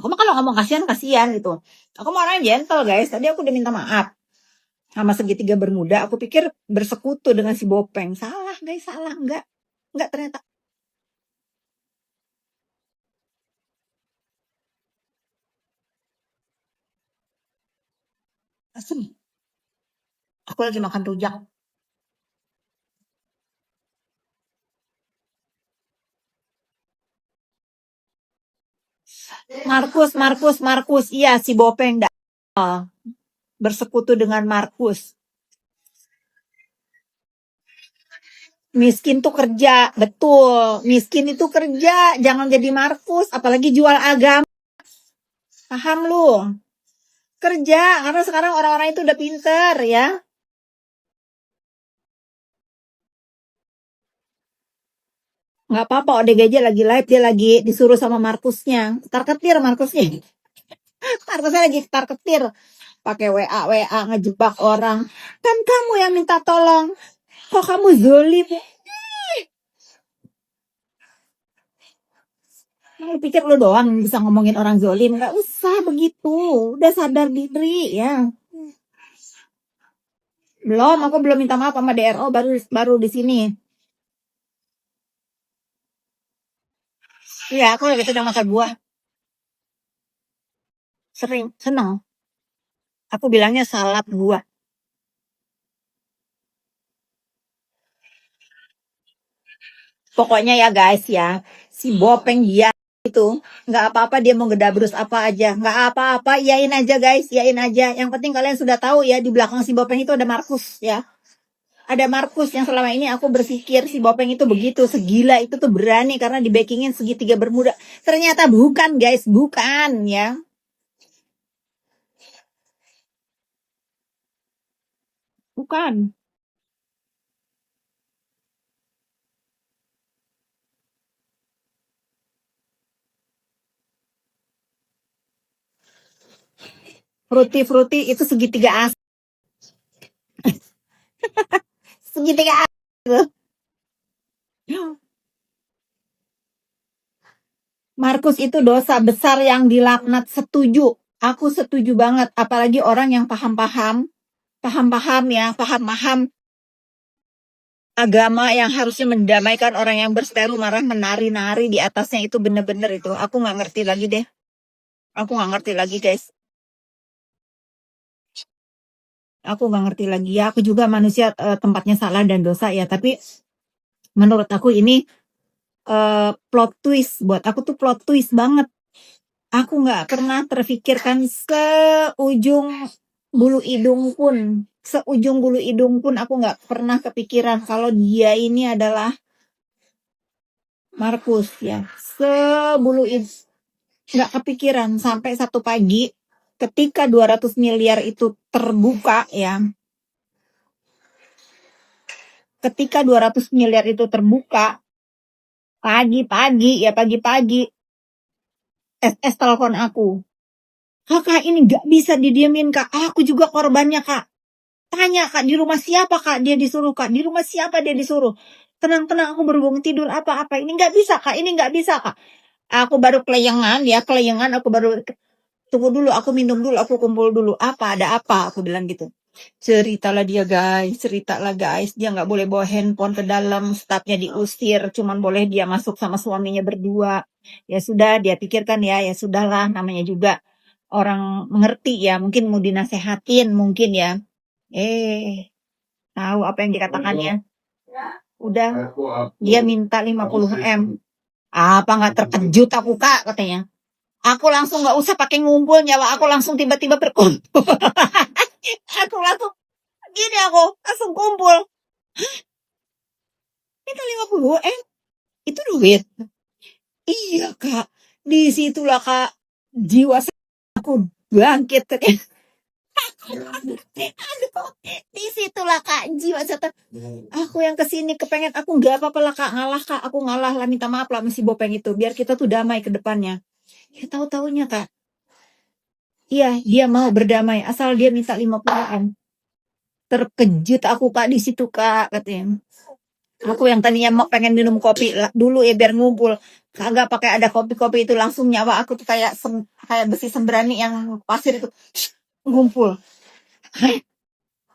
Aku mah kalau ngomong kasihan gitu. Aku mau orang gentle guys. Tadi aku udah minta maaf sama segitiga bermuda. Aku pikir bersekutu dengan si Bopeng. Salah guys, salah. Enggak ternyata. Asem. Aku lagi makan rujak. Markus. Iya, si Bopeng bersekutu dengan Markus. Miskin tuh kerja, betul. Miskin itu kerja, jangan jadi Markus, apalagi jual agama. Paham lu? Kerja, karena sekarang orang-orang itu udah pinter ya. Nggak apa-apa, ODG aja lagi live, dia lagi disuruh sama Markusnya. Tarketir Markusnya. Markusnya lagi tarketir. Pakai WA ngejebak orang. Kan kamu yang minta tolong. Kok kamu zolim? Lu pikir lu doang bisa ngomongin orang zolim? Nggak usah begitu. Udah sadar diri ya. Belum, aku belum minta maaf sama DRO, baru di sini. Iya, aku lagi sedang makan buah. Seneng. Aku bilangnya salad buah. Pokoknya ya guys ya, si Bopeng dia itu nggak apa-apa, dia mau gedabrus apa aja, nggak apa-apa, iyain aja guys, iyain aja. Yang penting kalian sudah tahu ya, di belakang si Bopeng itu ada Markus ya. Ada Markus yang selama ini aku berpikir si Bopeng itu begitu, segila itu tuh berani karena di backingin segitiga bermuda. Ternyata bukan guys, bukan ya. Bukan. Fruity itu segitiga as. Segitiga as. Markus itu dosa besar yang dilaknat, setuju. Aku setuju banget, apalagi orang yang paham-paham ya, paham agama yang harusnya mendamaikan orang yang berseteru marah menari-nari di atasnya, itu bener-bener itu. Aku nggak ngerti lagi deh. Aku nggak ngerti lagi guys. Aku nggak ngerti lagi ya. Aku juga manusia, tempatnya salah dan dosa ya. Tapi menurut aku ini plot twist. Buat aku tuh plot twist banget. Aku nggak pernah terfikirkan seujung bulu hidung pun aku nggak pernah kepikiran kalau dia ini adalah Markus ya. Sebulu itu nggak kepikiran sampai satu pagi ketika 200 miliar itu terbuka ya. Ketika 200 miliar itu terbuka, pagi-pagi SS telepon aku. Kakak, ini nggak bisa didiemin kak, aku juga korbannya kak. Tanya kak, di rumah siapa kak dia disuruh kak, di rumah siapa dia disuruh. Tenang-tenang, aku berhubung tidur apa-apa, ini nggak bisa kak, ini nggak bisa kak. Aku baru kelayangan, aku baru tunggu dulu, aku minum dulu, aku kumpul dulu. Ada apa? Aku bilang gitu. Ceritalah guys. Dia nggak boleh bawa handphone ke dalam, stafnya diusir, cuman boleh dia masuk sama suaminya berdua. Ya sudah, dia pikirkan ya sudahlah, namanya juga orang mengerti ya, mungkin mau dinasehatin mungkin ya. Tahu apa yang dikatakannya? Udah, dia minta 50 M. Apa nggak terkejut aku kak, katanya. Aku langsung nggak usah pakai ngumpul nyawa, aku langsung tiba-tiba berkumpul. Aku langsung gini, aku langsung kumpul. Itu 50 M, itu duit. Iya kak, disitulah kak jiwa aku bangkit. Aduh, disitulah kak jiwa saya. Aku yang kesini kepengen, aku nggak apa-apa lah kak, ngalah kak, aku ngalah lah, minta maaf lah masih Bopeng itu, biar kita tuh damai ke depannya. Ya tahu-taunya kak, iya dia mau berdamai asal dia minta 50 M. Terkejut aku kak di situ kak, katanya. Aku yang tadinya mau pengen minum kopi dulu ya biar ngumpul, Kagak pakai ada kopi-kopi itu langsung nyawa aku tuh kayak kayak besi sembrani yang pasir itu ngumpul.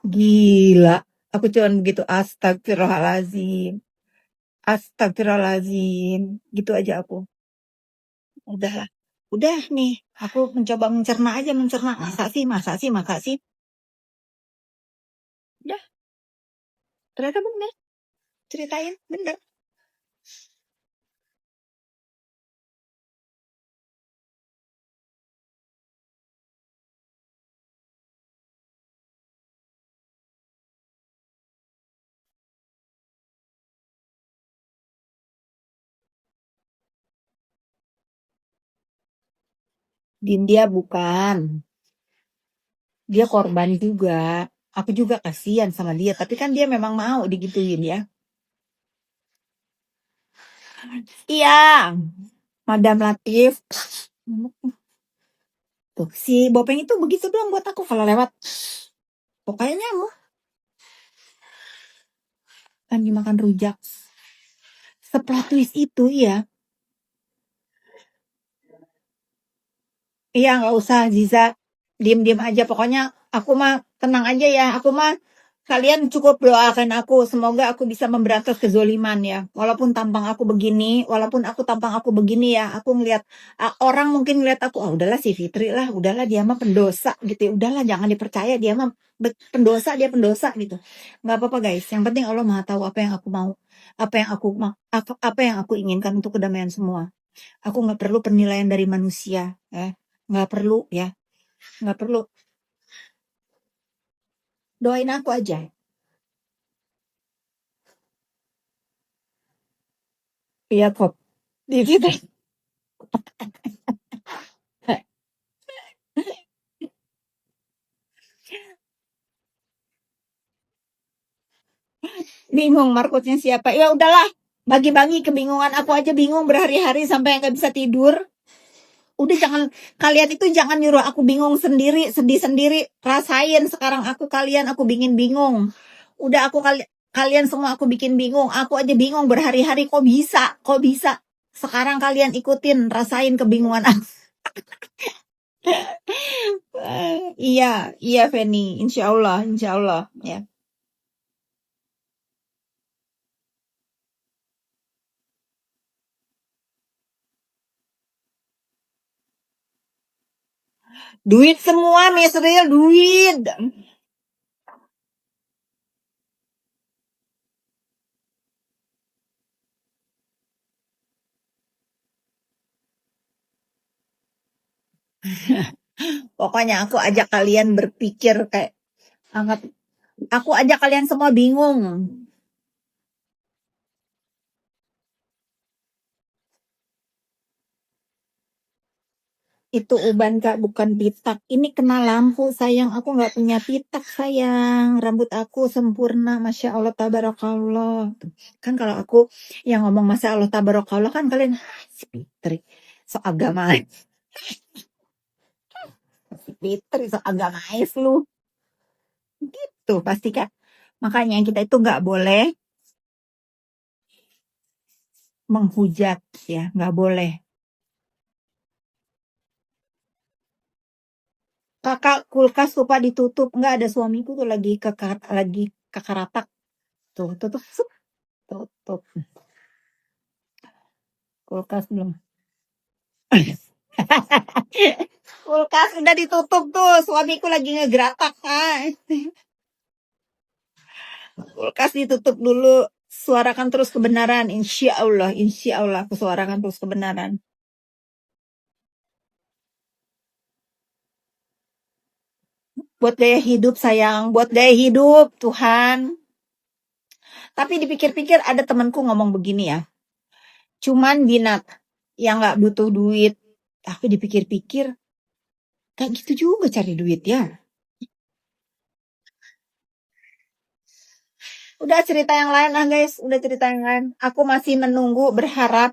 Gila. Aku cuman begitu astagfirullahalazim. Astagfirullahalazim. Gitu aja aku. Udahlah. Udah nih, aku mencoba mencerna aja, mencerna. Masa sih, masa sih, masa sih. Udah, ternyata bener. Ceritain, bener. Dia bukan. Dia korban juga. Aku juga kasihan sama dia, tapi kan dia memang mau digituin ya. Iya, Madam Latif. Tuh, si Bopeng itu begitu doang buat aku kalau lewat. Pokoknya mau lagi makan rujak. Seplot twist itu ya. Iya, nggak usah Ziza. Diem-diem aja. Pokoknya aku mah tenang aja ya. Aku mah kalian cukup doakan aku. Semoga aku bisa memberantas kezoliman ya. Walaupun aku tampang aku begini ya. Aku ngeliat orang mungkin ngeliat aku, oh udahlah si Fitri lah, udahlah dia mah pendosa gitu. Udahlah jangan dipercaya dia mah pendosa, dia pendosa gitu. Nggak apa-apa guys. Yang penting Allah Maha tahu apa yang aku mau, apa yang aku inginkan untuk kedamaian semua. Aku nggak perlu penilaian dari manusia, nggak perlu ya, nggak perlu. Doain aku aja. Iya kok. Di situ. Bingung markotnya siapa? Ya udahlah, bagi-bagi kebingungan aku aja bingung berhari-hari sampai nggak bisa tidur. Udah jangan, kalian itu jangan nyuruh aku bingung sendiri, sedih sendiri. Rasain sekarang aku bikin bingung. Udah kalian semua aku bikin bingung. Aku aja bingung berhari-hari kok bisa? Kok bisa? Sekarang kalian ikutin, rasain kebingungan aku. Iya, iya Feni, insya Allah ya. Duit semua, Misril, duit. Pokoknya aku ajak kalian berpikir kayak anggap aku ajak kalian semua bingung. Itu uban Kak, bukan pitak. Ini kena lampu sayang. Aku nggak punya pitak sayang. Rambut aku sempurna, masya Allah tabarakallah. Kan kalau aku yang ngomong masya Allah tabarakallah kan kalian si Fitri so agama, si Fitri so agamais lu. Gitu pasti Kak. Makanya kita itu nggak boleh menghujat ya, nggak boleh. Kakak kulkas lupa ditutup, nggak ada suamiku tuh lagi kakaratak tuh tutup tutup kulkas belum. Kulkas udah ditutup tuh, suamiku lagi ngegeratak kan. Kulkas ditutup dulu, suarakan terus kebenaran, insya Allah aku suarakan terus kebenaran. Buat gaya hidup sayang, buat gaya hidup Tuhan. Tapi dipikir-pikir ada temanku ngomong begini ya, cuman binat yang nggak butuh duit. Tapi dipikir-pikir kayak gitu juga cari duit ya. Udah cerita yang lain lah guys, udah cerita yang lain. Aku masih menunggu berharap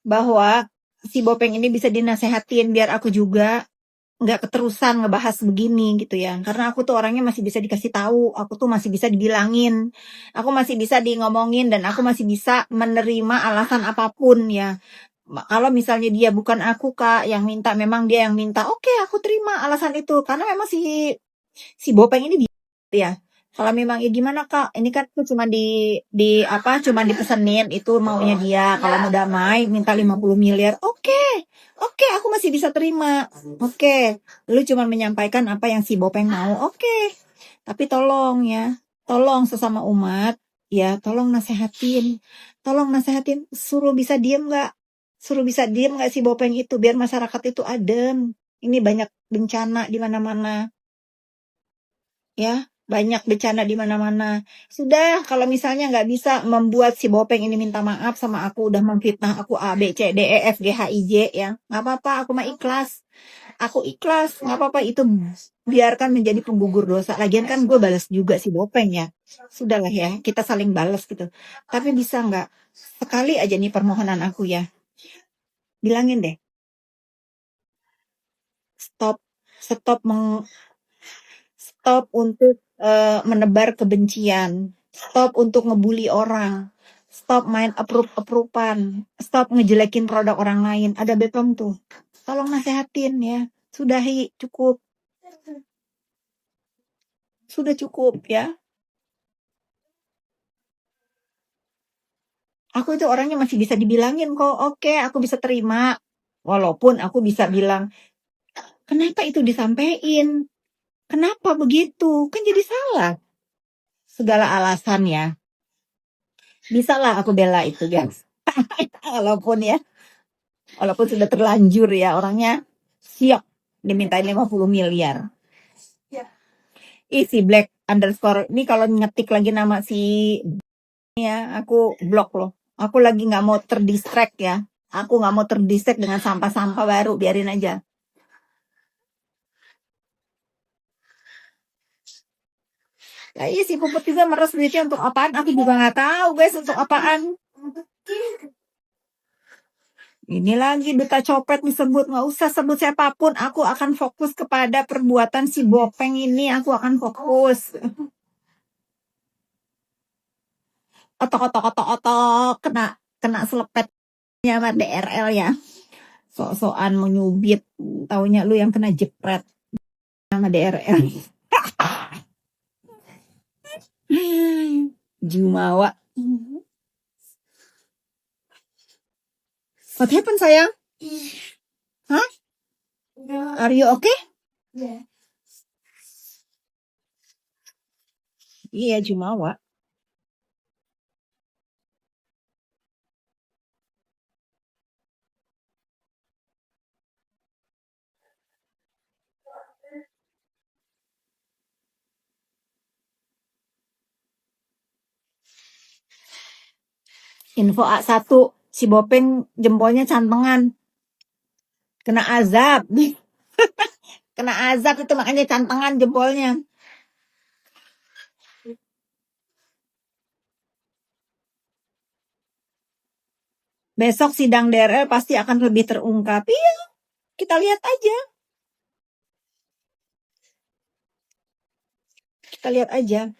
bahwa si Bopeng ini bisa dinasehatin biar aku juga nggak keterusan ngebahas begini gitu ya. Karena aku tuh orangnya masih bisa dikasih tahu, aku tuh masih bisa dibilangin, aku masih bisa di ngomongin dan aku masih bisa menerima alasan apapun ya. Kalau misalnya dia bukan aku Kak yang minta, memang dia yang minta, oke aku terima alasan itu. Karena memang si Bopeng ini ya. Kalau memang ya gimana Kak, ini kan tuh cuma cuma dipesenin itu maunya dia. Kalau mau damai minta 50 miliar, oke, aku masih bisa terima. Oke, lu cuma menyampaikan apa yang si Bopeng mau, oke. Tapi tolong ya, tolong sesama umat, ya tolong nasehatin. Tolong nasehatin, suruh bisa diem nggak si Bopeng itu, biar masyarakat itu adem. Ini banyak bencana di mana-mana. Ya, banyak bencana di mana-mana. Sudah, kalau misalnya nggak bisa membuat si Bopeng ini minta maaf sama aku, udah memfitnah aku A, B, C, D, E, F, G, H, I, J, ya. Nggak apa-apa, aku mah ikhlas. Aku ikhlas, nggak apa-apa, itu biarkan menjadi penggugur dosa. Lagian kan gue balas juga si Bopeng ya. Sudahlah ya, kita saling balas gitu. Tapi bisa nggak, sekali aja nih permohonan aku ya. Bilangin deh, stop, stop stop untuk menebar kebencian, stop untuk ngebully orang, stop main approve-approvean, stop ngejelekin produk orang lain. Ada BPOM tuh, tolong nasehatin ya, sudahi, cukup, sudah cukup ya. Aku itu orangnya masih bisa dibilangin kok, oke aku bisa terima, walaupun aku bisa bilang, kenapa itu disampaikan, kenapa begitu, kan jadi salah. Segala alasan ya, bisa lah aku bela itu guys. Walaupun sudah terlanjur ya, orangnya siap dimintain 50 miliar. Si Black underscore ini kalau ngetik lagi nama si ya, aku blok loh. Aku lagi nggak mau terdistract ya. Aku nggak mau terdistract dengan sampah-sampah baru, biarin aja. Ya iya si Puput juga meres duitnya untuk apaan? Aku juga nggak tahu guys untuk apaan. Ini lagi duta copet disebut, nggak usah sebut siapapun. Aku akan fokus kepada perbuatan si Bopeng ini. Aku akan fokus. Otok, kena selepetnya sama DRL ya. Sok-sokan mau nyubit, taunya lu yang kena jepret sama DRL. Jumawa. What happened sayang? Hah? Are you okay? Iya, Jumawa. Info A1, si Bopeng jempolnya cantengan. Kena azab. Kena azab itu makanya cantengan jempolnya. Besok sidang DRL pasti akan lebih terungkap. Iya, kita lihat aja. Kita lihat aja.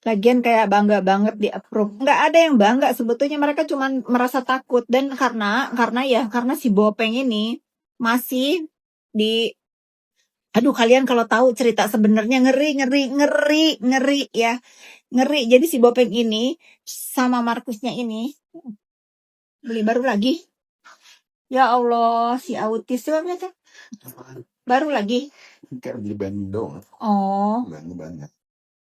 Lagian kayak bangga banget di approve. Nggak ada yang bangga, sebetulnya mereka cuma merasa takut. Dan karena si Bopeng ini masih di, aduh kalian kalau tahu cerita sebenarnya ngeri ya. Ngeri. Jadi si Bopeng ini sama Markusnya ini beli baru lagi. Ya Allah, si autis itu baru lagi. Kayak beli ban dong. Oh. Banyak.